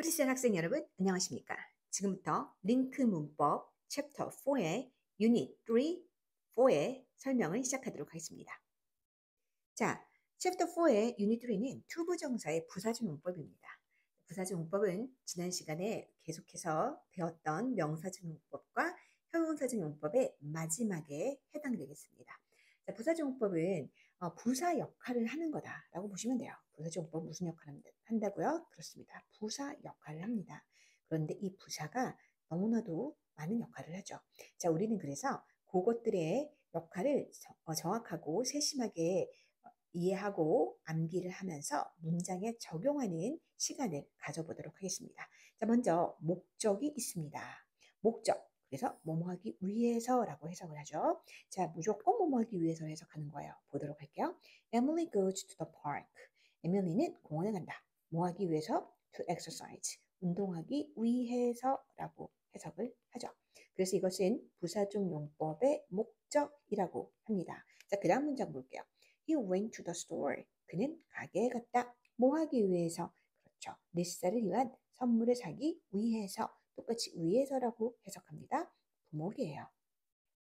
프리스찬 학생 여러분, 안녕하십니까? 지금부터 링크 문법 챕터 4의 유닛 3, 4의 설명을 시작하도록 하겠습니다. 자, 챕터 4의 유닛 3는 투부정사의 부사절 문법입니다. 부사절 문법은 지난 시간에 계속해서 배웠던 명사절 문법과 형용사절 문법의 마지막에 해당되겠습니다. 자, 부사절 문법은 부사 역할을 하는 거다라고 보시면 돼요. 부사절 문법 무슨 역할을 한다고요? 그렇습니다. 부사 역할을 합니다. 그런데 이 부사가 너무나도 많은 역할을 하죠. 자, 우리는 그래서 그것들의 역할을 정확하고 세심하게 이해하고 암기를 하면서 문장에 적용하는 시간을 가져보도록 하겠습니다. 자, 먼저 목적이 있습니다. 목적. 그래서 뭐뭐하기 위해서라고 해석을 하죠. 자, 무조건 뭐뭐하기 위해서 해석하는 거예요. 보도록 할게요. Emily goes to the park. 에밀리는 공원에 간다. 뭐하기 위해서? To exercise. 운동하기 위해서라고 해석을 하죠. 그래서 이것은 부사적 용법의 목적이라고 합니다. 자, 그 다음 문장 볼게요. He went to the store. 그는 가게에 갔다. 뭐 하기 위해서? 그렇죠. 리사를 위한 선물을 사기 위해서. 똑같이 위해서라고 해석합니다. 부목이에요.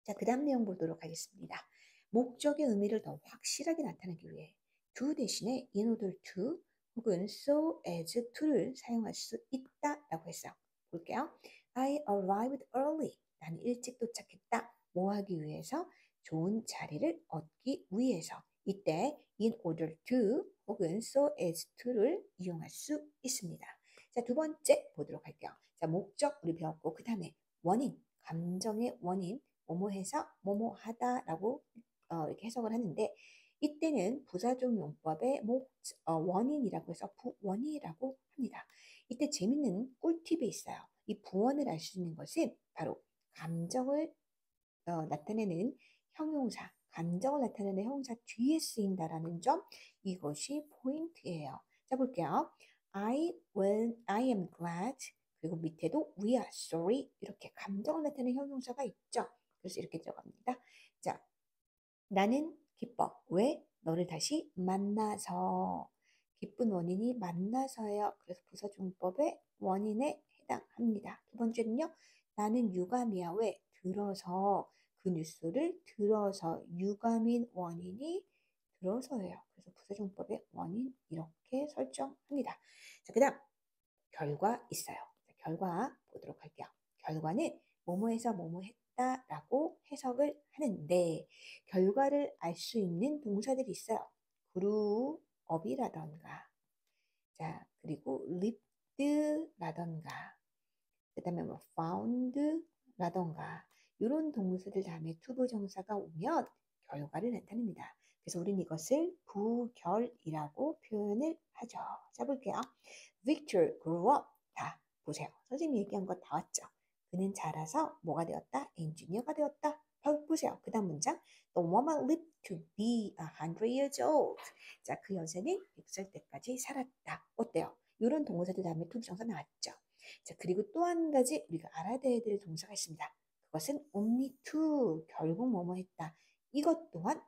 자, 그 다음 내용 보도록 하겠습니다. 목적의 의미를 더 확실하게 나타내기 위해 to 대신에 in order to 혹은 so as to를 사용할 수 있다라고 했어요. 볼게요. I arrived early. 나는 일찍 도착했다. 뭐 하기 위해서? 좋은 자리를 얻기 위해서. 이때 in order to 혹은 so as to를 이용할 수 있습니다. 자, 두 번째 보도록 할게요. 자, 목적 우리 배웠고 그 다음에 원인, 감정의 원인, 뭐뭐해서 뭐뭐하다라고 이렇게 해석을 하는데 이때는 부사적 용법의 원인이라고 해서 부원이라고 합니다. 이때 재밌는 꿀팁이 있어요. 이 부원을 알 수 있는 것은 바로 감정을 나타내는 형용사, 감정을 나타내는 형용사 뒤에 쓰인다라는 점, 이것이 포인트예요. 자, 볼게요. I am glad. 그리고 밑에도 we are sorry. 이렇게 감정을 나타내는 형용사가 있죠. 그래서 이렇게 들어갑니다. 자, 나는 기뻐. 왜? 너를 다시 만나서. 기쁜 원인이 만나서예요. 그래서 부사중법의 원인에 해당합니다. 두 번째는요. 나는 유감이야. 왜? 들어서 그 뉴스를 들어서 유감인 원인이 들어서예요. 그래서 부사중법의 원인 이렇게 설정합니다. 자, 그다음 결과 있어요. 자, 결과 보도록 할게요. 결과는 뭐뭐해서 뭐뭐 했다라고 해석을 하는데 결과를 알 수 있는 동사들이 있어요. grew up이라던가 자 그리고 lived라던가 그 다음에 뭐 found라던가 이런 동사들 다음에 투부정사가 오면 결과를 나타냅니다. 그래서 우리는 이것을 부결이라고 표현을 하죠. 자 볼게요. Victor grew up. 다 보세요. 선생님이 얘기한 거 다 왔죠. 그는 자라서 뭐가 되었다? 엔지니어가 되었다. 보세요. 그 다음 문장. The woman lived to be 100 years old. 자, 그 여자는 100살 때까지 살았다. 어때요? 이런 동사들 다음에 투부정사 나왔죠. 자, 그리고 또 한 가지 우리가 알아야 될 동사가 있습니다. 그것은 only to, 결국 뭐뭐 했다. 이것 또한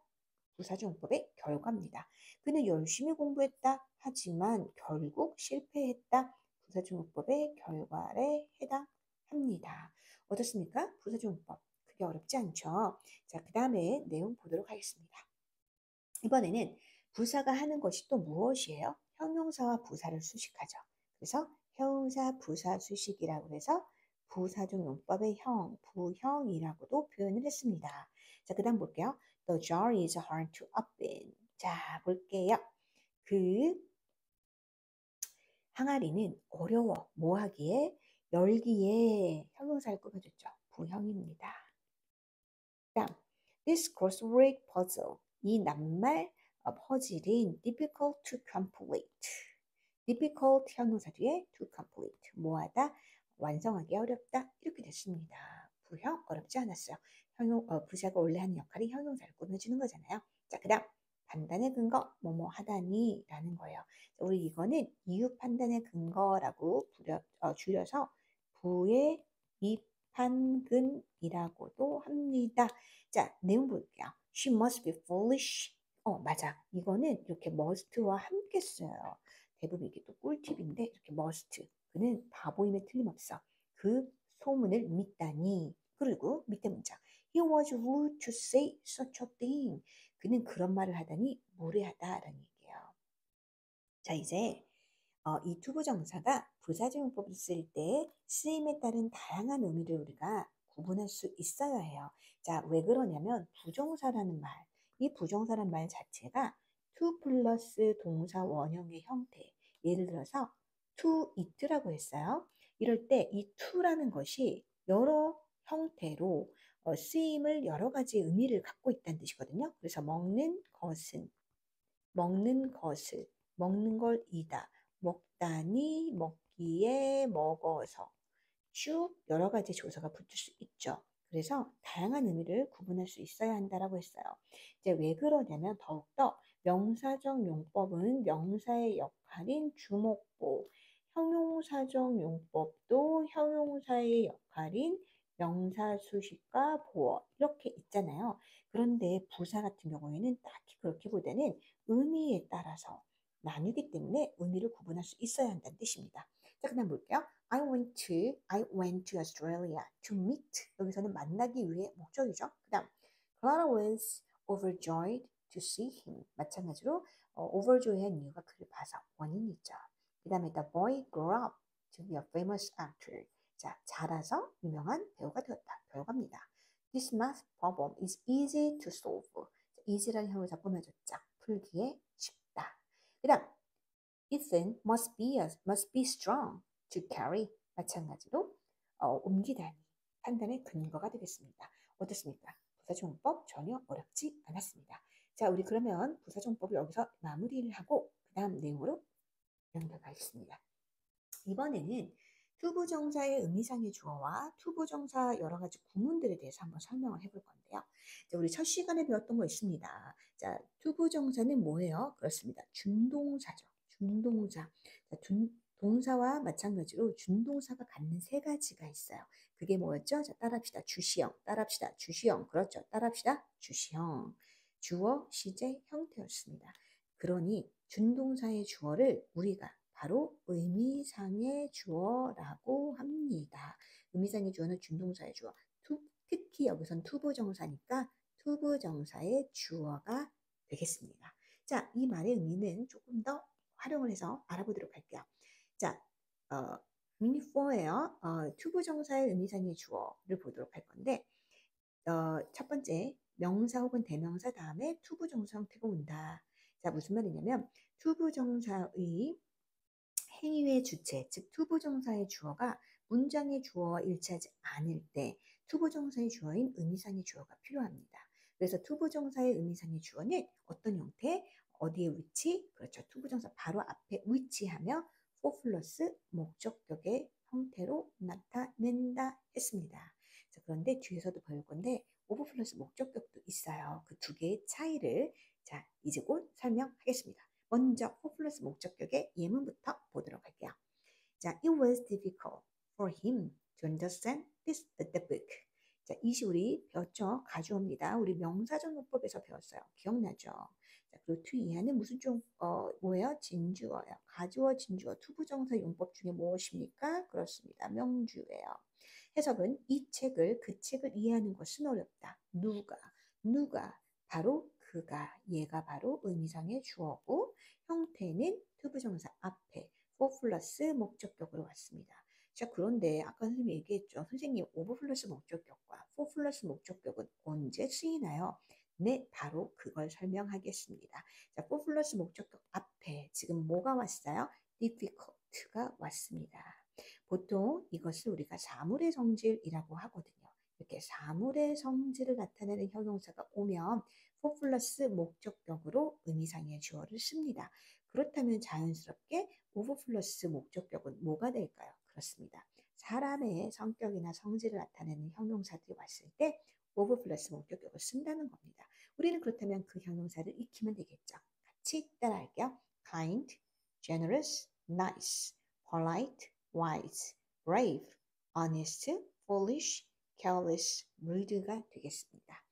부사주용법의 결과입니다. 그는 열심히 공부했다. 하지만 결국 실패했다. 부사주용법의 결과에 해당합니다. 어떻습니까? 부사주용법. 그게 어렵지 않죠? 자, 그 다음에 내용 보도록 하겠습니다. 이번에는 부사가 하는 것이 또 무엇이에요? 형용사와 부사를 수식하죠. 그래서 형용사 부사 수식이라고 해서 부사적 용법의 형, 부형이라고도 표현을 했습니다. 자, 그 다음 볼게요. The jar is hard to open. 자, 볼게요. 그 항아리는 어려워. 뭐 하기에? 열기에 형용사를 꾸며줬죠. 부형입니다. 다음, this crossword puzzle. 이 낱말 퍼즐은 difficult to complete. difficult 형용사 뒤에 to complete. 뭐하다? 완성하기 어렵다. 이렇게 됐습니다. 부형 어렵지 않았어요. 부사가 원래 하는 역할이 형용사를 꾸며주는 거잖아요. 자, 그 다음 판단의 근거 뭐뭐 하다니 라는 거예요. 자, 우리 이거는 이유 판단의 근거라고 줄여서 부의 비판근이라고도 합니다. 자, 내용 볼게요. She must be foolish. 맞아. 이거는 이렇게 must와 함께 써요. 대부분 이게 또 꿀팁인데 이렇게 must. 그는 바보임에 틀림없어. 그 소문을 믿다니. 그리고 밑에 문장. He was rude to say such a thing. 그는 그런 말을 하다니 무례하다라는 얘기예요. 자, 이제 이 투부정사가 부사적용법을 쓸 때 쓰임에 따른 다양한 의미를 우리가 구분할 수 있어야 해요. 자, 왜 그러냐면 부정사라는 말, 이 부정사라는 말 자체가 to 플러스 동사 원형의 형태, 예를 들어서 to eat라고 했어요. 이럴 때 이 to라는 것이 여러 형태로 쓰임을 여러 가지 의미를 갖고 있다는 뜻이거든요. 그래서 먹는 것을, 먹는 걸 이다, 먹다니, 먹기에, 먹어서 쭉 여러 가지 조사가 붙을 수 있죠. 그래서 다양한 의미를 구분할 수 있어야 한다라고 했어요. 이제 왜 그러냐면 더욱더 명사적 용법은 명사의 역할인 주목보, 형용사적 용법도 형용사의 역할인 명사 수식과 보어 이렇게 있잖아요. 그런데 부사 같은 경우에는 딱히 그렇게보다는 의미에 따라서 나뉘기 때문에 의미를 구분할 수 있어야 한다는 뜻입니다. 자, 그다음 볼게요. I went to Australia to meet. 여기서는 만나기 위해 목적이죠. 그다음 Clara was overjoyed to see him. 마찬가지로 overjoy한 이유가 그를 봐서 원인이죠. 그다음에 the boy grew up to be a famous actor. 자, 자라서 유명한 배우가 되었다. 배우갑니다. This math problem is easy to solve. easy라는 형용사 꾸며줬죠. 풀기에 쉽다. 그다음 Ethan must be strong to carry. 마찬가지로 옮기다니 판단의 근거가 되겠습니다. 어떻습니까? 부사종법 전혀 어렵지 않았습니다. 자, 우리 그러면 부사종법을 여기서 마무리를 하고 그 다음 내용으로 넘어가겠습니다. 이번에는 투부정사의 의미상의 주어와 투부정사 여러 가지 구문들에 대해서 한번 설명을 해볼 건데요. 자, 우리 첫 시간에 배웠던 거 있습니다. 자, 투부정사는 뭐예요? 그렇습니다. 준동사죠. 준동사. 자, 동사와 마찬가지로 준동사가 갖는 세 가지가 있어요. 그게 뭐였죠? 자, 따라합시다. 주시형. 따라합시다. 주시형. 그렇죠. 따라합시다. 주시형. 주어, 시제, 형태였습니다. 그러니 준동사의 주어를 우리가 바로 의미상의 주어라고 합니다. 의미상의 주어는 준동사의 주어. 특히 여기선 투부정사니까 투부정사의 주어가 되겠습니다. 자, 이 말의 의미는 조금 더 활용을 해서 알아보도록 할게요. 자, 미니 4예요. 투부정사의 의미상의 주어를 보도록 할 건데 첫 번째 명사 혹은 대명사 다음에 투부정사 형태가 온다. 자, 무슨 말이냐면 투부정사의 행위의 주체, 즉 투부정사의 주어가 문장의 주어와 일치하지 않을 때 투부정사의 주어인 의미상의 주어가 필요합니다. 그래서 투부정사의 의미상의 주어는 어떤 형태, 어디에 위치, 그렇죠. 투부정사 바로 앞에 위치하며 for 플러스 목적격의 형태로 나타낸다 했습니다. 자, 그런데 뒤에서도 배울 건데 over 플러스 목적격도 있어요. 그 두 개의 차이를 자, 이제 곧 설명하겠습니다. 먼저 for 플러스 목적격의 예문부터 보도록 할게요. 자, it was difficult for him to understand the book. 자, 이 시 우리 배웠죠? 가주어입니다. 우리 명사적 용법에서 배웠어요. 기억나죠? 자, 그리고 to 이하는 무슨 뭐예요? 진주어예요. 가주어, 진주어, 투부정사 용법 중에 무엇입니까? 그렇습니다. 명주예요. 해석은 이 책을, 그 책을 이해하는 것은 어렵다. 누가, 바로 그가, 얘가 바로 의미상의 주어고 형태는 투부정사 앞에 for 플러스 목적격으로 왔습니다. 자, 그런데 아까 선생님이 얘기했죠. 선생님, over 플러스 목적격과 for 플러스 목적격은 언제 쓰이나요? 네, 바로 그걸 설명하겠습니다. 자, for 플러스 목적격 앞에 지금 뭐가 왔어요? difficult가 왔습니다. 보통 이것을 우리가 사물의 성질이라고 하거든요. 이렇게 사물의 성질을 나타내는 형용사가 오면 for 플러스 목적격으로 의미상의 주어를 씁니다. 그렇다면 자연스럽게 over 플러스 목적격은 뭐가 될까요? 그렇습니다. 사람의 성격이나 성질을 나타내는 형용사들이 왔을 때 over 플러스 목적격을 쓴다는 겁니다. 우리는 그렇다면 그 형용사를 익히면 되겠죠. 같이 따라할게요. kind, generous, nice, polite, wise, brave, honest, foolish, careless, rude가 되겠습니다.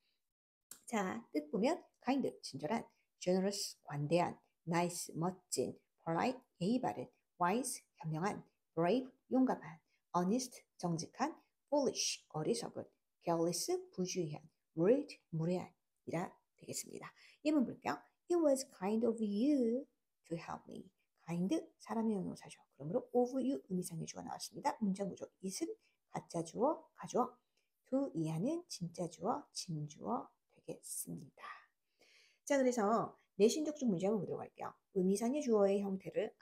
자, 뜻 보면 kind, 친절한, generous, 관대한, nice, 멋진, polite, 예의 바른, wise, 현명한, brave, 용감한, honest, 정직한, foolish, 어리석은, careless, 부주의한, rude, 무례한이라 되겠습니다. 예문 볼게요. It was kind of you to help me. kind, 사람의 형용사죠. 그러므로 of you 의미상의 주어가 나왔습니다. 문장 구조. it은 가짜 주어, 가주어. to 이하는 진짜 주어, 진주어 되겠습니다. 자, 그래서 내신적중 문제 한번 보도록 할게요. 의미상의 주어의 형태를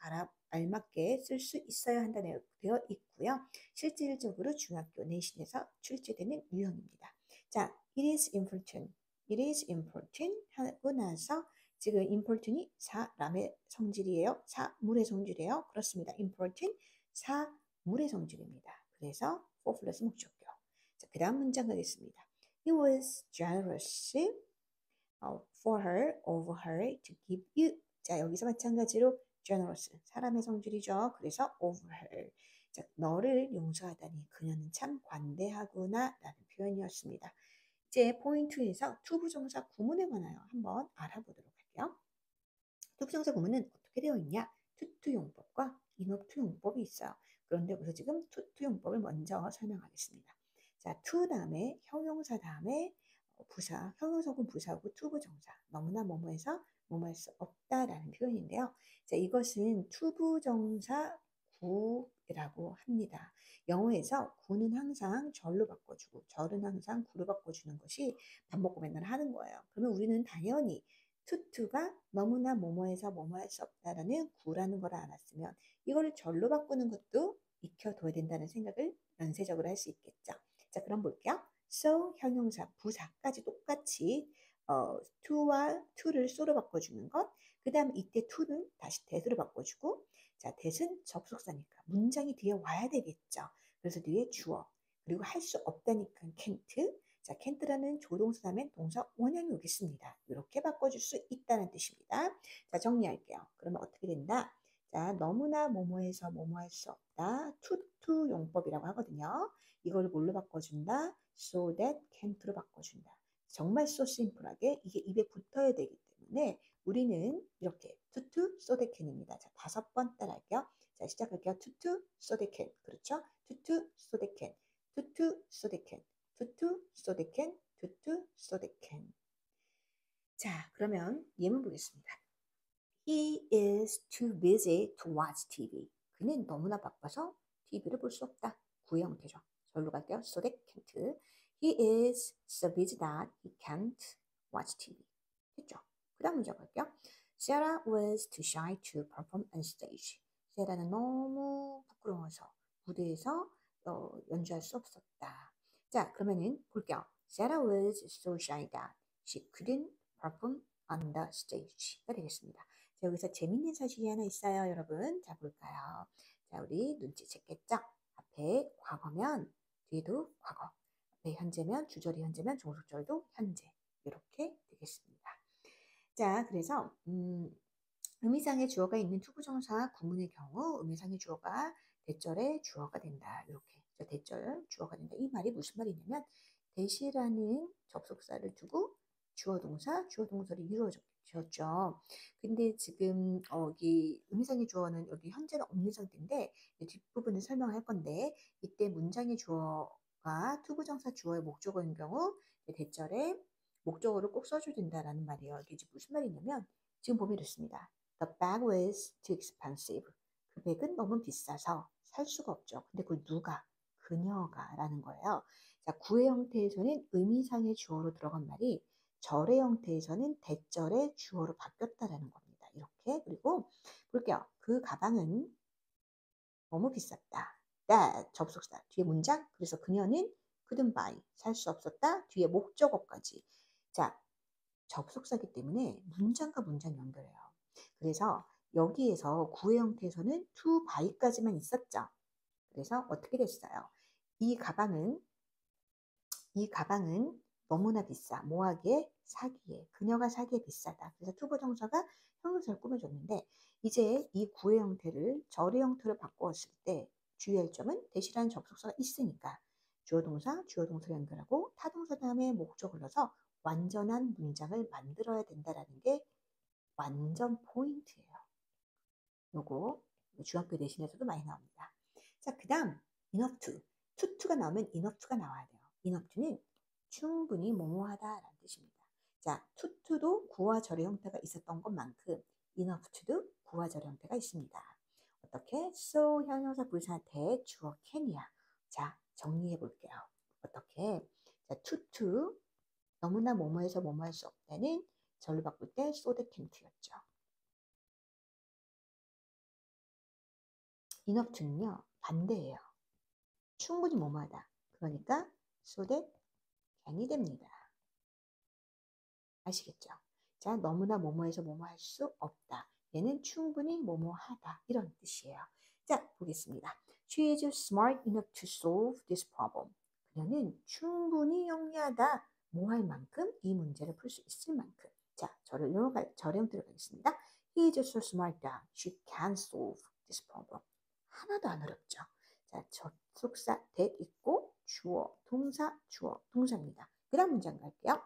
알맞게 쓸 수 있어야 한다고 되어 있고요. 실질적으로 중학교 내신에서 출제되는 유형입니다. 자, it is important. it is important 하고 나서 지금 important이 사람의 성질이에요. 사물의 성질이에요. 그렇습니다. important 사물의 성질입니다. 그래서 for 플러스 목적격. 자, 그 다음 문장 가겠습니다. It was generous for her, over her, to give you. 자, 여기서 마찬가지로 generous, 사람의 성질이죠. 그래서 over her. 자, 너를 용서하다니 그녀는 참 관대하구나 라는 표현이었습니다. 이제 포인트에서 투부정사 구문에 관하여 한번 알아보도록 할게요. 투부정사 구문은 어떻게 되어 있냐? 투투용법과 인업투용법이 있어요. 그런데 우선 지금 투투용법을 먼저 설명하겠습니다. 자, 투 다음에 형용사 다음에 부사, 형용사 혹은 부사하고 투부정사, 너무나 뭐뭐해서 뭐뭐할 수 없다라는 표현인데요. 자, 이것은 투부정사 구라고 합니다. 영어에서 구는 항상 절로 바꿔주고 절은 항상 구로 바꿔주는 것이 밥 먹고 맨날 하는 거예요. 그러면 우리는 당연히 투투가 너무나 뭐뭐해서 뭐뭐할 수 없다라는 구라는 걸 알았으면 이거를 절로 바꾸는 것도 익혀둬야 된다는 생각을 연쇄적으로 할 수 있겠죠. 자, 그럼 볼게요. So 형용사 부사까지 똑같이 to와 to를 so로 바꿔주는 것. 그 다음에 이때 to는 다시 that으로 바꿔주고 자, that은 접속사니까 문장이 뒤에 와야 되겠죠. 그래서 뒤에 주어 그리고 할 수 없다니까 can't. 자, can't라는 조동사 다음에 동사 원형이 오겠습니다. 이렇게 바꿔줄 수 있다는 뜻입니다. 자, 정리할게요. 그러면 어떻게 된다? 자, 너무나 뭐뭐해서 뭐뭐할 수 없다. 투투 용법이라고 하거든요. 이걸 뭘로 바꿔준다? so that can't로 바꿔준다. 정말 so 심플하게 이게 입에 붙어야 되기 때문에 우리는 이렇게 투투 so that can입니다. 자, 5번 따라할게요. 자, 시작할게요. 투투 so that can. 그렇죠? 투투 so that can. 투투 so that can. 투투 so that can. 투투 so that can. 자, 그러면 예문 보겠습니다. He is too busy to watch TV. 그는 너무나 바빠서 TV를 볼 수 없다. 구의 형태죠. 절로 갈게요. So that can't. He is so busy that he can't watch TV. 됐죠? 그 다음 문제 갈게요. Sarah was too shy to perform on stage. 세라는 너무 부끄러워서 무대에서 연주할 수 없었다. 자, 그러면은 볼게요. Sarah was so shy that she couldn't perform on the stage가 되겠습니다. 자, 여기서 재밌는 사실이 하나 있어요, 여러분. 자, 볼까요? 자, 우리 눈치챘겠죠? 앞에 과거면 뒤에도 과거. 앞에 현재면 주절이 현재면 종속절도 현재. 이렇게 되겠습니다. 자, 그래서 의미상의 주어가 있는 투부정사 구문의 경우 의미상의 주어가 대절의 주어가 된다. 이렇게. 대절 주어가 된다. 이 말이 무슨 말이냐면 대시라는 접속사를 두고 주어 동사를 이루어졌죠. 근데 지금 여기 의미상의 주어는 여기 현재는 없는 상태인데 뒷부분을 설명할 건데 이때 문장의 주어가 투부정사 주어의 목적어인 경우 대절에 목적어를 꼭 써줘야 된다라는 말이에요. 이게 지금 무슨 말이냐면 지금 보면 이렇습니다. The bag was too expensive. 그 백은 너무 비싸서 살 수가 없죠. 근데 그걸 누가? 그녀가 라는 거예요. 자, 구의 형태에서는 의미상의 주어로 들어간 말이 절의 형태에서는 대절의 주어로 바뀌었다라는 겁니다. 이렇게. 그리고 볼게요. 그 가방은 너무 비쌌다. that 접속사 뒤에 문장. 그래서 그녀는 couldn't buy 살 수 없었다. 뒤에 목적어까지. 자, 접속사기 때문에 문장과 문장 연결해요. 그래서 여기에서 구의 형태에서는 to buy까지만 있었죠. 그래서 어떻게 됐어요? 이 가방은 너무나 비싸. 뭐하기에? 사기에. 그녀가 사기에 비싸다. 그래서 투부정사가 형용사를 꾸며줬는데 이제 이 구의 형태를 절의 형태로 바꾸었을 때 주의할 점은 대시라는 접속사가 있으니까 주어 동사를 연결하고 타동사 다음에 목적을 넣어서 완전한 문장을 만들어야 된다라는 게 완전 포인트예요. 요거 중학교 내신에서도 많이 나옵니다. 자, 그다음 enough to. to가 나오면 enough to가 나와야 돼요. enough to는 충분히 뭐뭐하다라는 뜻입니다. 자, to도 구와 절의 형태가 있었던 것만큼 enough to도 구와 절의 형태가 있습니다. 어떻게? so 형용사 부사 대 주어 can이야. 자, 정리해 볼게요. 어떻게? 자, to 너무나 뭐뭐해서 뭐뭐할 수 없다는 절을 바꿀 때 so that can't였죠. enough to는요 반대예요. 충분히 뭐뭐하다. 그러니까 so that can이 됩니다. 아시겠죠? 자, 너무나 뭐뭐해서 뭐뭐할 수 없다. 얘는 충분히 뭐뭐하다. 이런 뜻이에요. 자, 보겠습니다. She is smart enough to solve this problem. 그녀는 충분히 영리하다. 뭐 할 만큼 이 문제를 풀 수 있을 만큼. 자, 저를 저령 들어가겠습니다. He is so smart that she can solve this problem. 하나도 안 어렵죠. 자, 접속사 that 있고 주어, 동사, 주어, 동사입니다. 그 다음 문장 갈게요.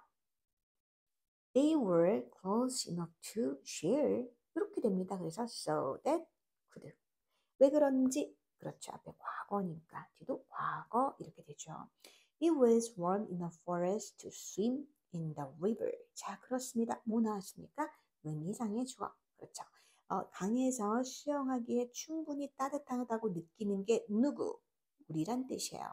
They were close enough to share. 이렇게 됩니다. 그래서 so that could. 왜 그런지 그렇죠. 앞에 과거니까 뒤도 과거 이렇게 되죠. It was warm enough for us to swim in the river. 자, 그렇습니다. 뭐 나왔습니까? 의미상의 주어. 그렇죠. 강에서 수영하기에 충분히 따뜻하다고 느끼는 게 누구? 우리란 뜻이에요.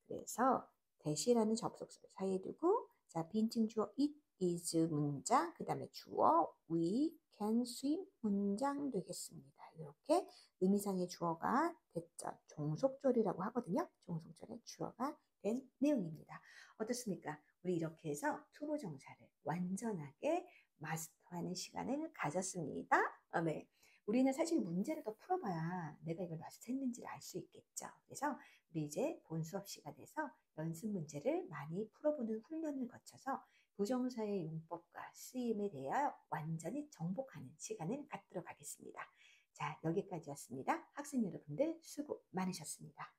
그래서 대시라는 접속사를 사이에 두고 자, 빈층 주어 it is 문장, 그 다음에 주어 we can swim 문장 되겠습니다. 이렇게 의미상의 주어가 대절, 종속절이라고 하거든요. 종속절의 주어가 된 내용입니다. 어떻습니까? 우리 이렇게 해서 투로 정사를 완전하게 마스터하는 시간을 가졌습니다. 네. 우리는 사실 문제를 더 풀어봐야 내가 이걸 마스터했는지를 알 수 있겠죠. 그래서 우리 이제 본 수업 시간에서 연습 문제를 많이 풀어보는 훈련을 거쳐서 부정사의 용법과 쓰임에 대하여 완전히 정복하는 시간을 갖도록 하겠습니다. 자, 여기까지였습니다. 학생 여러분들 수고 많으셨습니다.